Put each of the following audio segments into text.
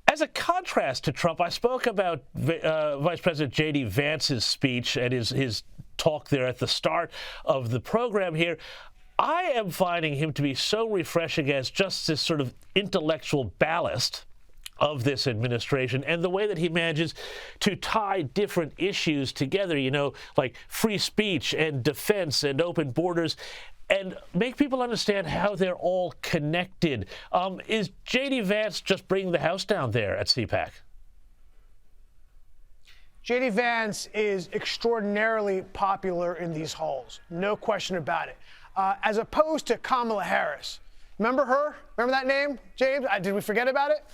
as a contrast to Trump, I spoke about Vice President J.D. Vance's speech and his talk there at the start of the program here. I am finding him to be so refreshing as just this sort of intellectual ballast of this administration, and the way that he manages to tie different issues together, like free speech and defense and open borders, and make people understand how they're all connected. Is J.D. Vance just bringing the house down there at CPAC? J.D. Vance is extraordinarily popular in these halls, no question about it. As opposed to Kamala Harris. Remember her? Remember that name, James? Did we forget about it?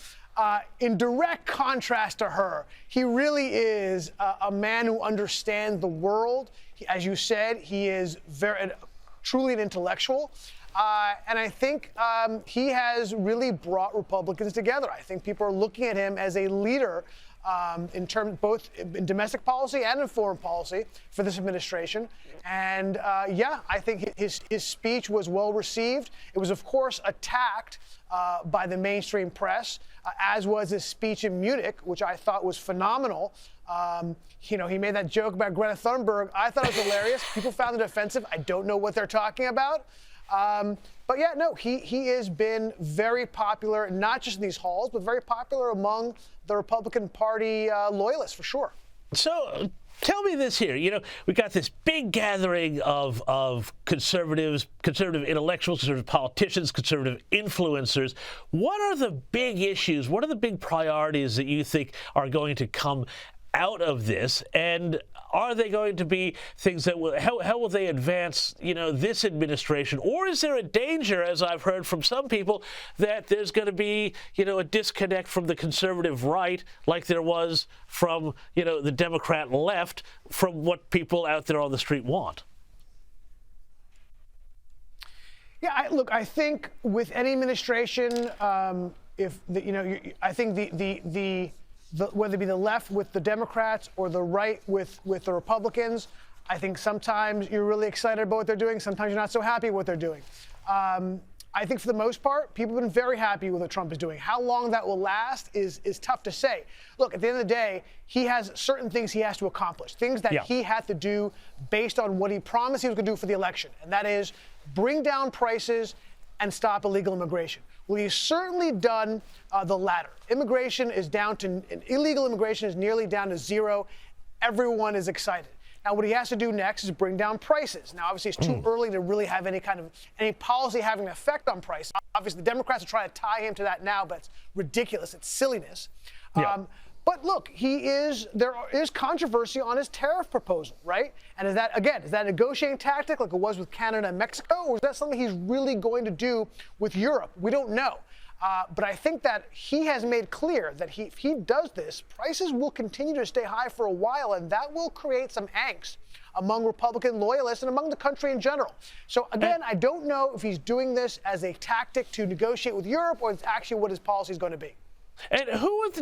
In direct contrast to her, he really is a man who understands the world. As you said, he is truly an intellectual. And I think he has really brought Republicans together. I think people are looking at him as a leader in terms both in domestic policy and in foreign policy for this administration. And I think his speech was well received. It was, of course, attacked by the mainstream press, as was his speech in Munich, which I thought was phenomenal. He made that joke about Greta Thunberg. I thought it was hilarious. People found it offensive. I don't know what they're talking about. But yeah, no, he has been very popular, not just in these halls, but very popular among the Republican Party loyalists, for sure. So tell me this here. We got this big gathering of conservatives, conservative intellectuals, conservative politicians, conservative influencers. What are the big issues? What are the big priorities that you think are going to come out of this, and are they going to be things that will, how will they advance, this administration? Or is there a danger, as I've heard from some people, that there's going to be, a disconnect from the conservative right, like there was from, the Democrat left, from what people out there on the street want? Yeah, I think with any administration, I think whether it be the left with the Democrats or the right with the Republicans, I think sometimes you're really excited about what they're doing. Sometimes you're not so happy with what they're doing. I think for the most part, people have been very happy with what Trump is doing. How long that will last is tough to say. Look, at the end of the day, he has certain things he has to accomplish, things that he had to do based on what he promised he was going to do for the election, and that is bring down prices and stop illegal immigration. Well, he's certainly done the latter. Immigration is down to, illegal immigration is nearly down to zero. Everyone is excited. Now, what he has to do next is bring down prices. Now, obviously, it's too early to really have any policy having an effect on prices. Obviously, the Democrats are trying to tie him to that now, but it's ridiculous. It's silliness. But look, there is controversy on his tariff proposal, right? And is that a negotiating tactic like it was with Canada and Mexico, or is that something he's really going to do with Europe? We don't know. But I think that he has made clear that if he does this, prices will continue to stay high for a while, and that will create some angst among Republican loyalists and among the country in general. So again, I don't know if he's doing this as a tactic to negotiate with Europe or it's actually what his policy is going to be. And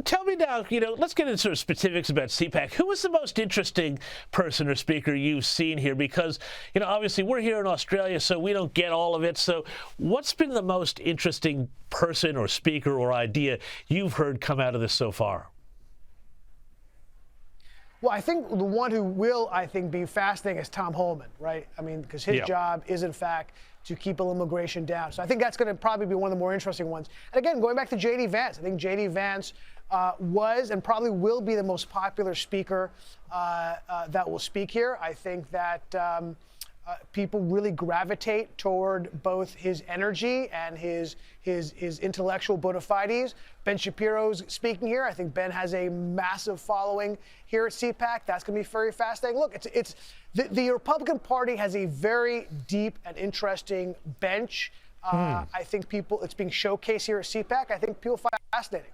tell me now, let's get into sort of specifics about CPAC. Who was the most interesting person or speaker you've seen here? Because, obviously we're here in Australia, so we don't get all of it. So what's been the most interesting person or speaker or idea you've heard come out of this so far? Well, I think the one who will, be fascinating is Tom Homan, right? Because his job is, in fact, to keep immigration down. So I think that's going to probably be one of the more interesting ones. And again, going back to J.D. Vance, I think J.D. Vance was and probably will be the most popular speaker that will speak here. I think that people really gravitate toward both his energy and his intellectual bona fides. Ben Shapiro's speaking here. I think Ben has a massive following here at CPAC. That's going to be very fascinating. Look, the Republican Party has a very deep and interesting bench. I think it's being showcased here at CPAC. I think people find it fascinating.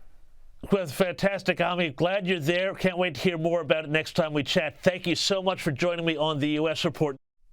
Well, fantastic, Ami. Glad you're there. Can't wait to hear more about it next time we chat. Thank you so much for joining me on the U.S. Report.